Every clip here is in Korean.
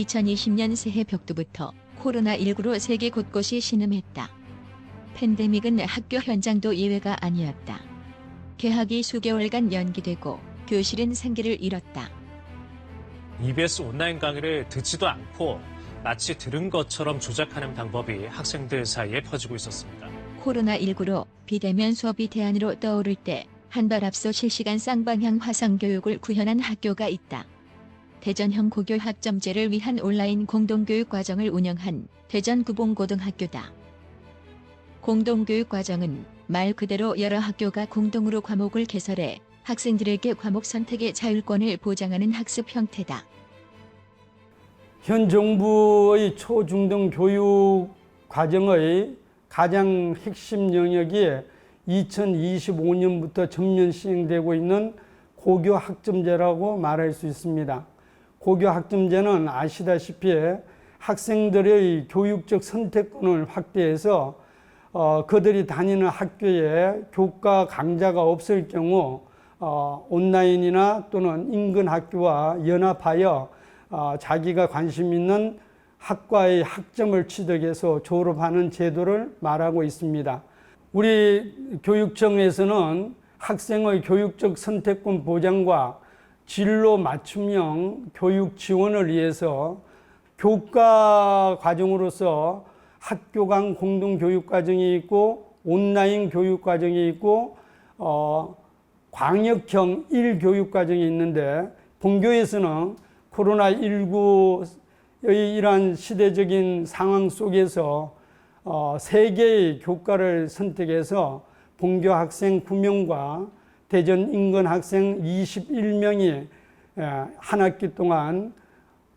2020년 새해 벽두부터 코로나19로 세계 곳곳이 신음했다. 팬데믹은 학교 현장도 예외가 아니었다. 개학이 수개월간 연기되고 교실은 생기를 잃었다. EBS 온라인 강의를 듣지도 않고 마치 들은 것처럼 조작하는 방법이 학생들 사이에 퍼지고 있었습니다. 코로나19로 비대면 수업이 대안으로 떠오를 때 한 발 앞서 실시간 쌍방향 화상 교육을 구현한 학교가 있다. 대전형 고교 학점제를 위한 온라인 공동교육 과정을 운영한 대전 구봉고등학교다. 공동교육 과정은 말 그대로 여러 학교가 공동으로 과목을 개설해 학생들에게 과목 선택의 자율권을 보장하는 학습 형태다. 현 정부의 초중등 교육 과정의 가장 핵심 영역이 2025년부터 전면 시행되고 있는 고교 학점제라고 말할 수 있습니다. 고교 학점제는 아시다시피 학생들의 교육적 선택권을 확대해서 그들이 다니는 학교에 교과 강좌가 없을 경우 온라인이나 또는 인근 학교와 연합하여 자기가 관심 있는 학과의 학점을 취득해서 졸업하는 제도를 말하고 있습니다. 우리 교육청에서는 학생의 교육적 선택권 보장과 진로 맞춤형 교육 지원을 위해서 교과 과정으로서 학교 간 공동 교육 과정이 있고 온라인 교육 과정이 있고 광역형 1교육 과정이 있는데 본교에서는 코로나19의 이러한 시대적인 상황 속에서 3개의 교과를 선택해서 본교 학생 9명과 대전 인근 학생 21명이 한 학기 동안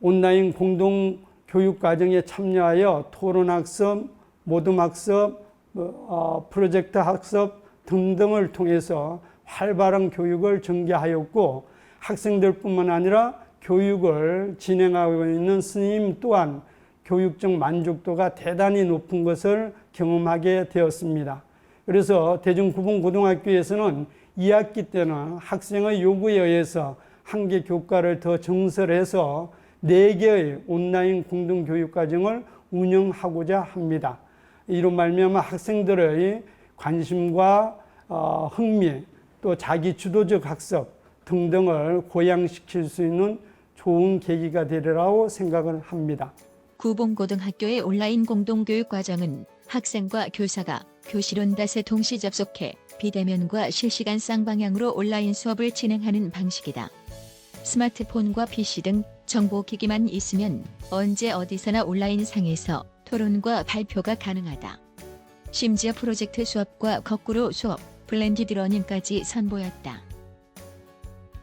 온라인 공동 교육 과정에 참여하여 토론학습, 모둠학습, 프로젝트 학습 등등을 통해서 활발한 교육을 전개하였고 학생들뿐만 아니라 교육을 진행하고 있는 스님 또한 교육적 만족도가 대단히 높은 것을 경험하게 되었습니다. 그래서 대전구봉고등학교에서는 2학기 때는 학생의 요구에 의해서 한 개 교과를 더 정설해서 4개의 온라인 공동교육과정을 운영하고자 합니다. 이로 말미암아 학생들의 관심과 흥미, 또 자기 주도적 학습 등등을 고양시킬 수 있는 좋은 계기가 되리라고 생각을 합니다. 구봉고등학교의 온라인 공동교육 과정은 학생과 교사가 교실 온닷에 동시 접속해 비대면과 실시간 쌍방향으로 온라인 수업을 진행하는 방식이다. 스마트폰과 PC 등 정보기기만 있으면 언제 어디서나 온라인 상에서 토론과 발표가 가능하다. 심지어 프로젝트 수업과 거꾸로 수업, 블렌디드 러닝까지 선보였다.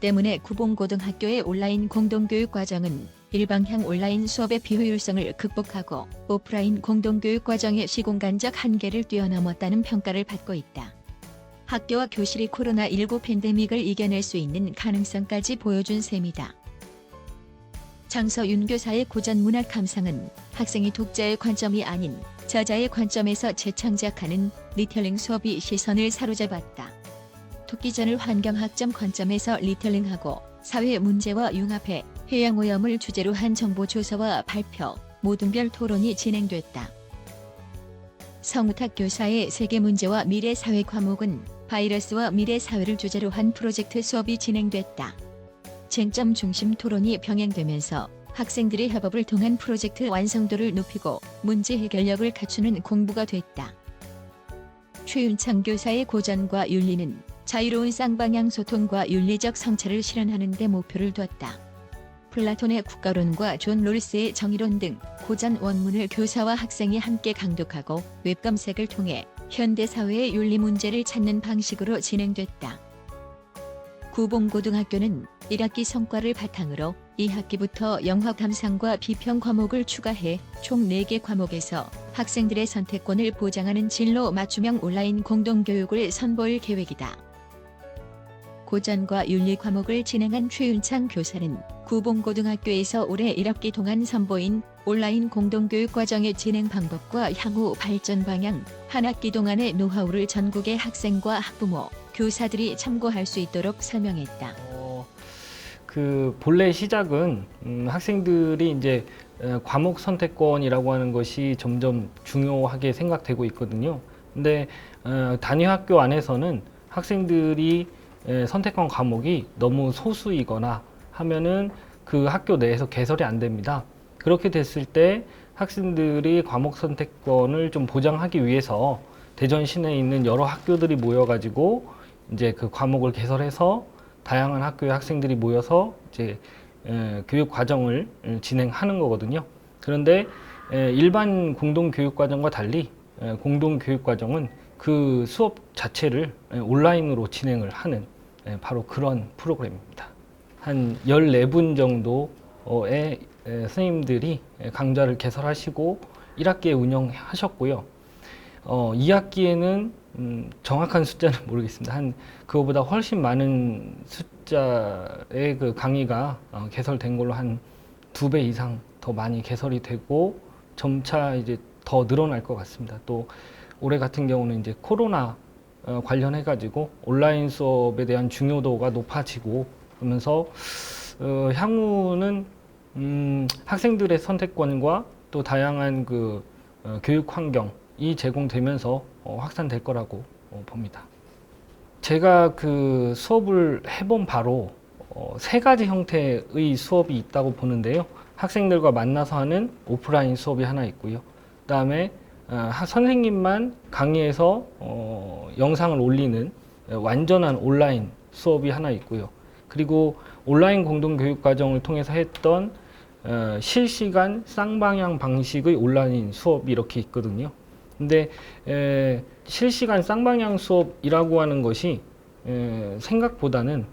때문에 구봉고등학교의 온라인 공동교육 과정은 일방향 온라인 수업의 비효율성을 극복하고 오프라인 공동교육 과정의 시공간적 한계를 뛰어넘었다는 평가를 받고 있다. 학교와 교실이 코로나19 팬데믹을 이겨낼 수 있는 가능성까지 보여준 셈이다. 장서윤 교사의 고전 문학 감상은 학생이 독자의 관점이 아닌 저자의 관점에서 재창작하는 리텔링 수업이 시선을 사로잡았다. 토끼전을 환경학점 관점에서 리텔링하고 사회 문제와 융합해 해양오염을 주제로 한 정보조사와 발표, 모둠별 토론이 진행됐다. 성우탁 교사의 세계문제와 미래사회 과목은 바이러스와 미래사회를 주제로 한 프로젝트 수업이 진행됐다. 쟁점 중심 토론이 병행되면서 학생들의 협업을 통한 프로젝트 완성도를 높이고 문제 해결력을 갖추는 공부가 됐다. 최윤창 교사의 고전과 윤리는 자유로운 쌍방향 소통과 윤리적 성찰을 실현하는 데 목표를 뒀다. 플라톤의 국가론과 존 롤스의 정의론 등 고전 원문을 교사와 학생이 함께 강독하고 웹검색을 통해 현대사회의 윤리 문제를 찾는 방식으로 진행됐다. 구봉고등학교는 1학기 성과를 바탕으로 2학기부터 영화 감상과 비평 과목을 추가해 총 4개 과목에서 학생들의 선택권을 보장하는 진로 맞춤형 온라인 공동교육을 선보일 계획이다. 고전과 윤리 과목을 진행한 최윤창 교사는 구봉고등학교에서 올해 1학기 동안 선보인 온라인 공동교육 과정의 진행 방법과 향후 발전 방향, 한 학기 동안의 노하우를 전국의 학생과 학부모, 교사들이 참고할 수 있도록 설명했다. 본래 시작은 학생들이 이제 과목 선택권이라고 하는 것이 점점 중요하게 생각되고 있거든요. 근데 단위 학교 안에서는 학생들이 선택한 과목이 너무 소수이거나 하면은 그 학교 내에서 개설이 안 됩니다. 그렇게 됐을 때 학생들이 과목 선택권을 좀 보장하기 위해서 대전 시내에 있는 여러 학교들이 모여가지고 이제 그 과목을 개설해서 다양한 학교의 학생들이 모여서 이제 교육 과정을 진행하는 거거든요. 그런데 일반 공동 교육 과정과 달리 공동 교육 과정은 그 수업 자체를 온라인으로 진행을 하는 바로 그런 프로그램입니다. 한 14분 정도의 선생님들이 강좌를 개설하시고 1학기에 운영하셨고요. 2학기에는 정확한 숫자는 모르겠습니다. 그거보다 훨씬 많은 숫자의 그 강의가 개설된 걸로 한 2배 이상 더 많이 개설이 되고 점차 이제 더 늘어날 것 같습니다. 또 올해 같은 경우는 이제 코로나 관련해 가지고 온라인 수업에 대한 중요도가 높아지고 그러면서 향후는 학생들의 선택권과 또 다양한 그 교육 환경이 제공되면서 확산될 거라고 봅니다. 제가 그 수업을 해본 바로 3가지 형태의 수업이 있다고 보는데요. 학생들과 만나서 하는 오프라인 수업이 하나 있고요. 그다음에 선생님만 강의에서 영상을 올리는 완전한 온라인 수업이 하나 있고요. 그리고 온라인 공동교육과정을 통해서 했던 실시간 쌍방향 방식의 온라인 수업이 이렇게 있거든요. 근데 실시간 쌍방향 수업이라고 하는 것이 생각보다는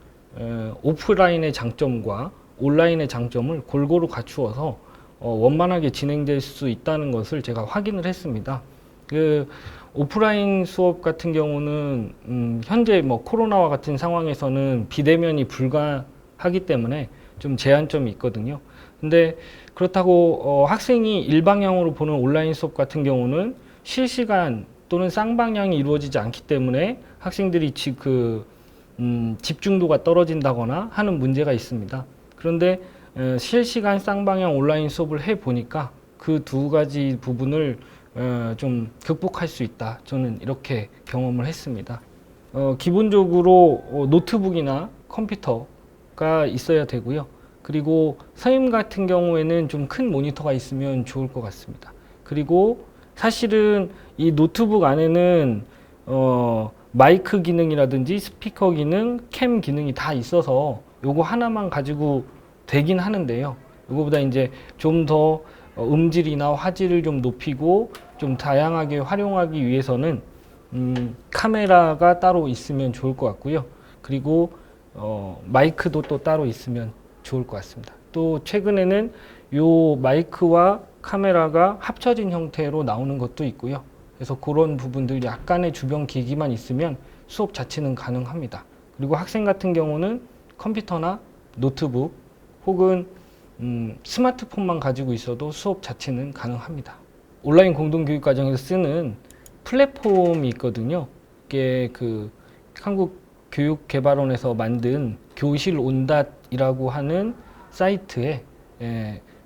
오프라인의 장점과 온라인의 장점을 골고루 갖추어서 원만하게 진행될 수 있다는 것을 제가 확인을 했습니다. 그 오프라인 수업 같은 경우는 현재 뭐 코로나와 같은 상황에서는 비대면이 불가하기 때문에 좀 제한점이 있거든요. 근데 그렇다고 학생이 일방향으로 보는 온라인 수업 같은 경우는 실시간 또는 쌍방향이 이루어지지 않기 때문에 학생들이 집중도가 떨어진다거나 하는 문제가 있습니다. 그런데 실시간 쌍방향 온라인 수업을 해보니까 그 2가지 부분을 좀 극복할 수 있다. 저는 이렇게 경험을 했습니다. 기본적으로 노트북이나 컴퓨터가 있어야 되고요. 그리고 선생님 같은 경우에는 좀 큰 모니터가 있으면 좋을 것 같습니다. 그리고 사실은 이 노트북 안에는 마이크 기능이라든지 스피커 기능, 캠 기능이 다 있어서 요거 하나만 가지고 되긴 하는데요. 요거보다 이제 좀 더 음질이나 화질을 좀 높이고 좀 다양하게 활용하기 위해서는 카메라가 따로 있으면 좋을 것 같고요. 그리고 마이크도 또 따로 있으면 좋을 것 같습니다. 또 최근에는 요 마이크와 카메라가 합쳐진 형태로 나오는 것도 있고요. 그래서 그런 부분들 약간의 주변 기기만 있으면 수업 자체는 가능합니다. 그리고 학생 같은 경우는 컴퓨터나 노트북 혹은 스마트폰만 가지고 있어도 수업 자체는 가능합니다. 온라인 공동교육과정에서 쓰는 플랫폼이 있거든요. 이게 그 한국교육개발원에서 만든 교실온닷이라고 하는 사이트에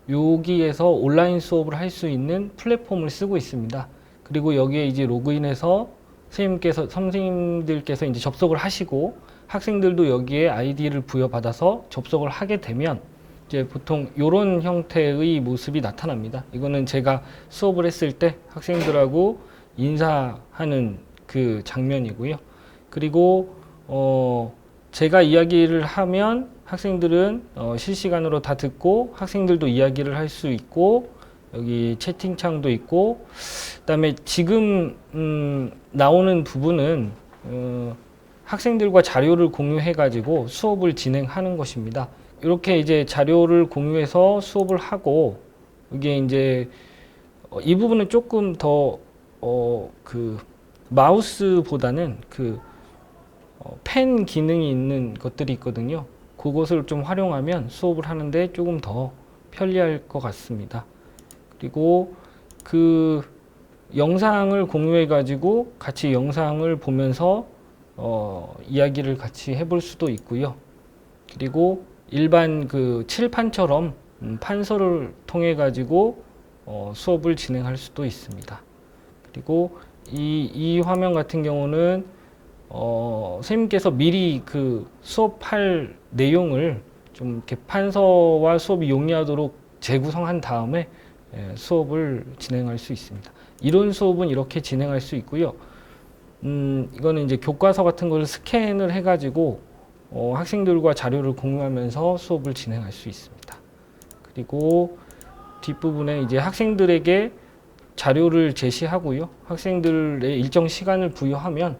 여기에서 온라인 수업을 할 수 있는 플랫폼을 쓰고 있습니다. 그리고 여기에 이제 로그인해서 선생님들께서 이제 접속을 하시고 학생들도 여기에 아이디를 부여받아서 접속을 하게 되면 이제 보통 이런 형태의 모습이 나타납니다. 이거는 제가 수업을 했을 때 학생들하고 인사하는 그 장면이고요. 그리고 제가 이야기를 하면 학생들은 실시간으로 다 듣고 학생들도 이야기를 할 수 있고 여기 채팅창도 있고 그다음에 지금 나오는 부분은 학생들과 자료를 공유해 가지고 수업을 진행하는 것입니다. 이렇게 이제 자료를 공유해서 수업을 하고 이게 이제 이 부분은 조금 더 그 마우스보다는 그 펜 기능이 있는 것들이 있거든요. 그것을 좀 활용하면 수업을 하는데 조금 더 편리할 것 같습니다. 그리고 그 영상을 공유해 가지고 같이 영상을 보면서 이야기를 같이 해볼 수도 있고요. 그리고 일반 그 칠판처럼 판서를 통해 가지고 수업을 진행할 수도 있습니다. 그리고 이 화면 같은 경우는 선생님께서 미리 그 수업할 내용을 좀 이렇게 판서와 수업이 용이하도록 재구성한 다음에 수업을 진행할 수 있습니다. 이론 수업은 이렇게 진행할 수 있고요. 이거는 이제 교과서 같은 걸 스캔을 해가지고 학생들과 자료를 공유하면서 수업을 진행할 수 있습니다. 그리고 뒷부분에 이제 학생들에게 자료를 제시하고요. 학생들의 일정 시간을 부여하면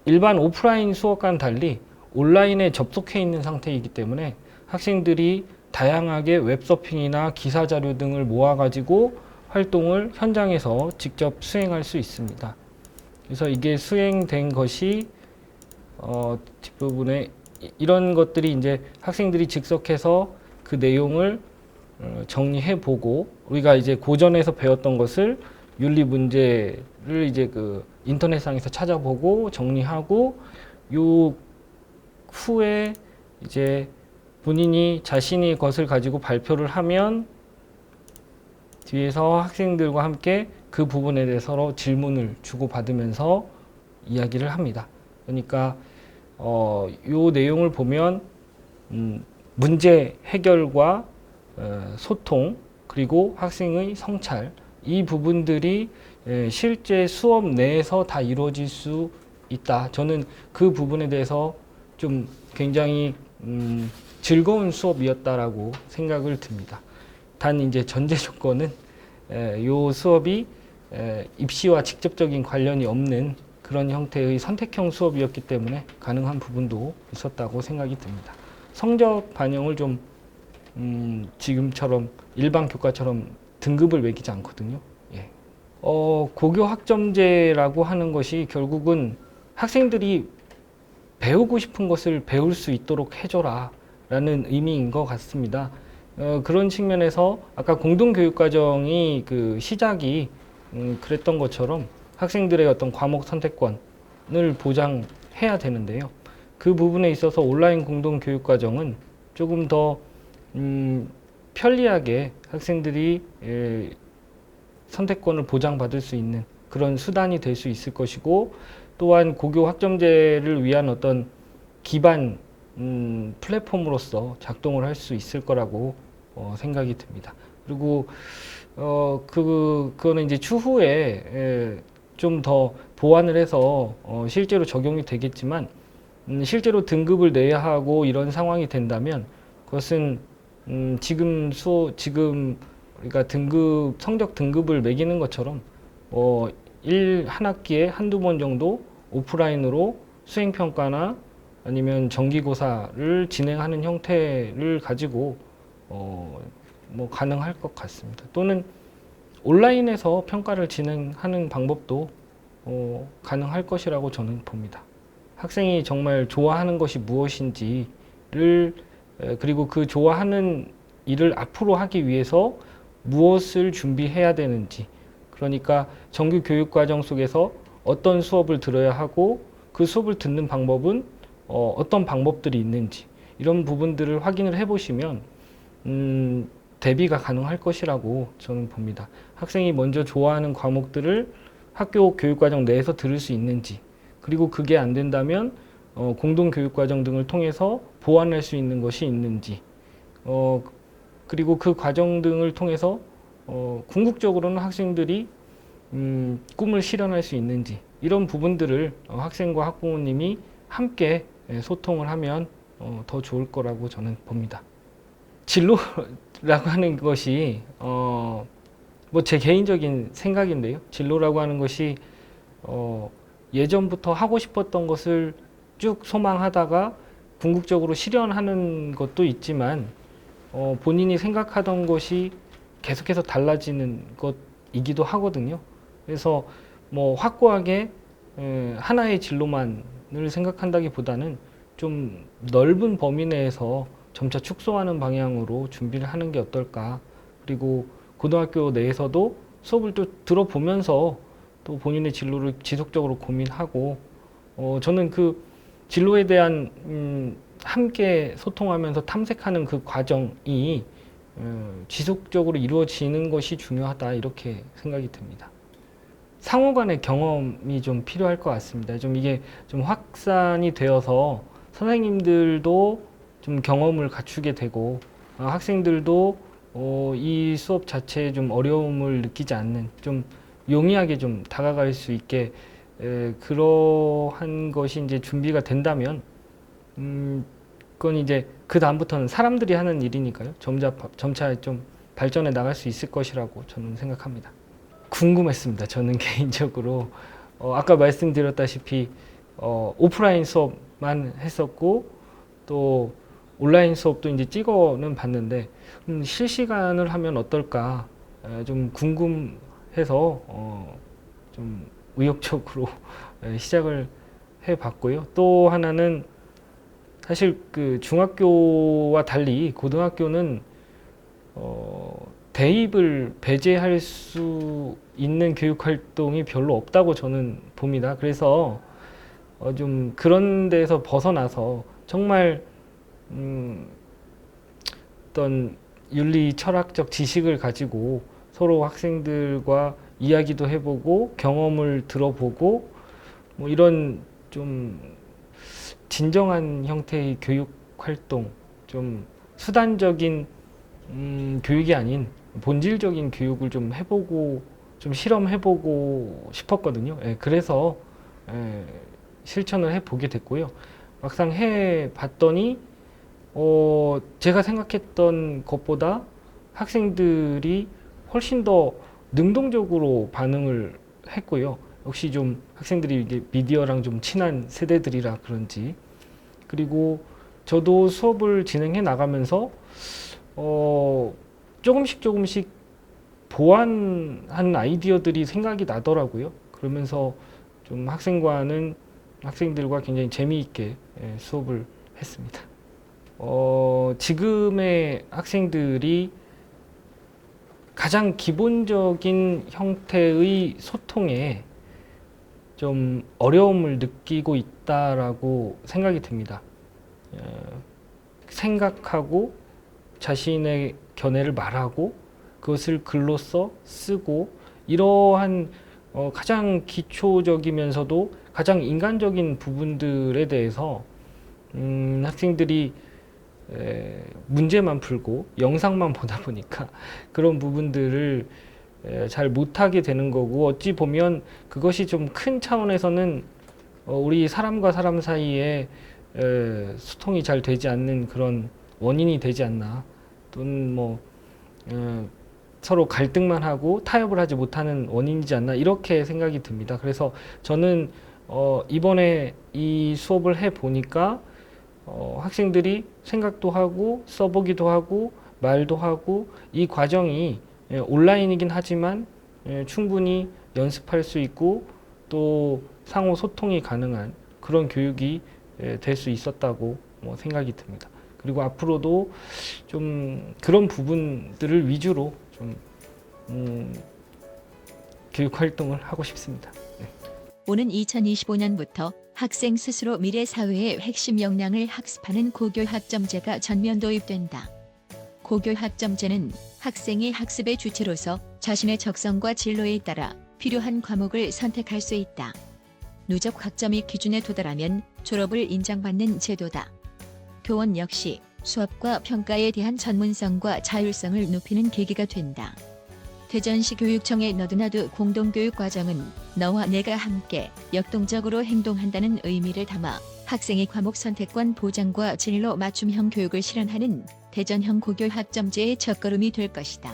일반 오프라인 수업과는 달리 온라인에 접속해 있는 상태이기 때문에 학생들이 다양하게 웹서핑이나 기사 자료 등을 모아가지고 활동을 현장에서 직접 수행할 수 있습니다. 그래서 이게 수행된 것이 뒷부분에 이런 것들이 이제 학생들이 즉석해서 그 내용을 정리해 보고 우리가 이제 고전에서 배웠던 것을 윤리 문제를 이제 그 인터넷상에서 찾아보고 정리하고 요 후에 이제 본인이 자신이 그것을 가지고 발표를 하면 뒤에서 학생들과 함께 그 부분에 대해서 서로 질문을 주고받으면서 이야기를 합니다. 그러니까 요 내용을 보면 문제 해결과 소통 그리고 학생의 성찰 이 부분들이 실제 수업 내에서 다 이루어질 수 있다. 저는 그 부분에 대해서 좀 굉장히 즐거운 수업이었다라고 생각을 듭니다. 단 이제 전제 조건은 요 수업이 입시와 직접적인 관련이 없는 그런 형태의 선택형 수업이었기 때문에 가능한 부분도 있었다고 생각이 듭니다. 성적 반영을 좀 지금처럼 일반 교과처럼 등급을 매기지 않거든요. 예. 고교 학점제라고 하는 것이 결국은 학생들이 배우고 싶은 것을 배울 수 있도록 해줘라 라는 의미인 것 같습니다. 그런 측면에서 아까 공동교육과정이 그 시작이 그랬던 것처럼 학생들의 어떤 과목 선택권을 보장해야 되는데요. 그 부분에 있어서 온라인 공동교육과정은 조금 더 편리하게 학생들이 선택권을 보장받을 수 있는 그런 수단이 될 수 있을 것이고 또한 고교 학점제를 위한 어떤 기반 플랫폼으로서 작동을 할 수 있을 거라고 생각이 듭니다. 그리고 그거는 이제 추후에 좀 더 보완을 해서 실제로 적용이 되겠지만 실제로 등급을 내야 하고 이런 상황이 된다면 그것은 지금 우리가 성적 등급을 매기는 것처럼 한 학기에 한두 번 정도 오프라인으로 수행평가나 아니면 정기고사를 진행하는 형태를 가지고 뭐 가능할 것 같습니다. 또는 온라인에서 평가를 진행하는 방법도 가능할 것이라고 저는 봅니다. 학생이 정말 좋아하는 것이 무엇인지를 그리고 그 좋아하는 일을 앞으로 하기 위해서 무엇을 준비해야 되는지 그러니까 정규 교육과정 속에서 어떤 수업을 들어야 하고 그 수업을 듣는 방법은 어떤 방법들이 있는지 이런 부분들을 확인을 해보시면 대비가 가능할 것이라고 저는 봅니다. 학생이 먼저 좋아하는 과목들을 학교 교육과정 내에서 들을 수 있는지 그리고 그게 안 된다면 공동교육과정 등을 통해서 보완할 수 있는 것이 있는지 그리고 그 과정 등을 통해서 궁극적으로는 학생들이 꿈을 실현할 수 있는지 이런 부분들을 학생과 학부모님이 함께 소통을 하면 더 좋을 거라고 저는 봅니다. 진로라고 하는 것이 뭐 제 개인적인 생각인데요. 진로라고 하는 것이 예전부터 하고 싶었던 것을 쭉 소망하다가 궁극적으로 실현하는 것도 있지만 본인이 생각하던 것이 계속해서 달라지는 것이기도 하거든요. 그래서 뭐 확고하게 하나의 진로만을 생각한다기보다는 좀 넓은 범위 내에서 점차 축소하는 방향으로 준비를 하는 게 어떨까. 그리고 고등학교 내에서도 수업을 또 들어보면서 또 본인의 진로를 지속적으로 고민하고 저는 그 진로에 대한 함께 소통하면서 탐색하는 그 과정이 지속적으로 이루어지는 것이 중요하다 이렇게 생각이 듭니다. 상호 간의 경험이 좀 필요할 것 같습니다. 좀 이게 좀 확산이 되어서 선생님들도 좀 경험을 갖추게 되고 학생들도 이 수업 자체에 좀 어려움을 느끼지 않는 좀 용이하게 좀 다가갈 수 있게 그러한 것이 이제 준비가 된다면 그건 이제 그 다음부터는 사람들이 하는 일이니까요. 점차 좀 발전해 나갈 수 있을 것이라고 저는 생각합니다. 궁금했습니다. 저는 개인적으로 아까 말씀드렸다시피 오프라인 수업만 했었고 또 온라인 수업도 이제 찍어는 봤는데 실시간을 하면 어떨까 좀 궁금해서 좀 의욕적으로 시작을 해봤고요. 또 하나는 사실 그 중학교와 달리 고등학교는 대입을 배제할 수 있는 교육 활동이 별로 없다고 저는 봅니다. 그래서 좀 그런 데서 벗어나서 정말 어떤 윤리 철학적 지식을 가지고 서로 학생들과 이야기도 해보고 경험을 들어보고 뭐 이런 좀 진정한 형태의 교육 활동, 좀 수단적인 교육이 아닌 본질적인 교육을 좀 해보고 좀 실험해보고 싶었거든요. 그래서 실천을 해보게 됐고요. 막상 해봤더니 제가 생각했던 것보다 학생들이 훨씬 더 능동적으로 반응을 했고요. 역시 좀 학생들이 이게 미디어랑 좀 친한 세대들이라 그런지, 그리고 저도 수업을 진행해 나가면서 조금씩 보완한 아이디어들이 생각이 나더라고요. 그러면서 좀 학생들과 굉장히 재미있게 수업을 했습니다. 지금의 학생들이 가장 기본적인 형태의 소통에 좀 어려움을 느끼고 있다라고 생각이 듭니다. 생각하고 자신의 견해를 말하고 그것을 글로써 쓰고 이러한 가장 기초적이면서도 가장 인간적인 부분들에 대해서 학생들이 문제만 풀고 영상만 보다 보니까 그런 부분들을 잘 못하게 되는 거고, 어찌 보면 그것이 좀 큰 차원에서는 우리 사람과 사람 사이에 소통이 잘 되지 않는 그런 원인이 되지 않나, 또는 뭐 서로 갈등만 하고 타협을 하지 못하는 원인이지 않나 이렇게 생각이 듭니다. 그래서 저는 이번에 이 수업을 해 보니까 학생들이 생각도 하고 써보기도 하고 말도 하고 이 과정이 온라인이긴 하지만 충분히 연습할 수 있고 또 상호 소통이 가능한 그런 교육이 될 수 있었다고 생각이 듭니다. 그리고 앞으로도 좀 그런 부분들을 위주로 좀 교육 활동을 하고 싶습니다. 네. 오는 2025년부터 학생 스스로 미래 사회의 핵심 역량을 학습하는 고교 학점제가 전면 도입된다. 고교 학점제는 학생이 학습의 주체로서 자신의 적성과 진로에 따라 필요한 과목을 선택할 수 있다. 누적 학점이 기준에 도달하면 졸업을 인정받는 제도다. 교원 역시 수업과 평가에 대한 전문성과 자율성을 높이는 계기가 된다. 대전시 교육청의 너도나도 공동교육과정은 너와 내가 함께 역동적으로 행동한다는 의미를 담아 학생의 과목 선택권 보장과 진로 맞춤형 교육을 실현하는 대전형 고교 학점제의 첫걸음이 될 것이다.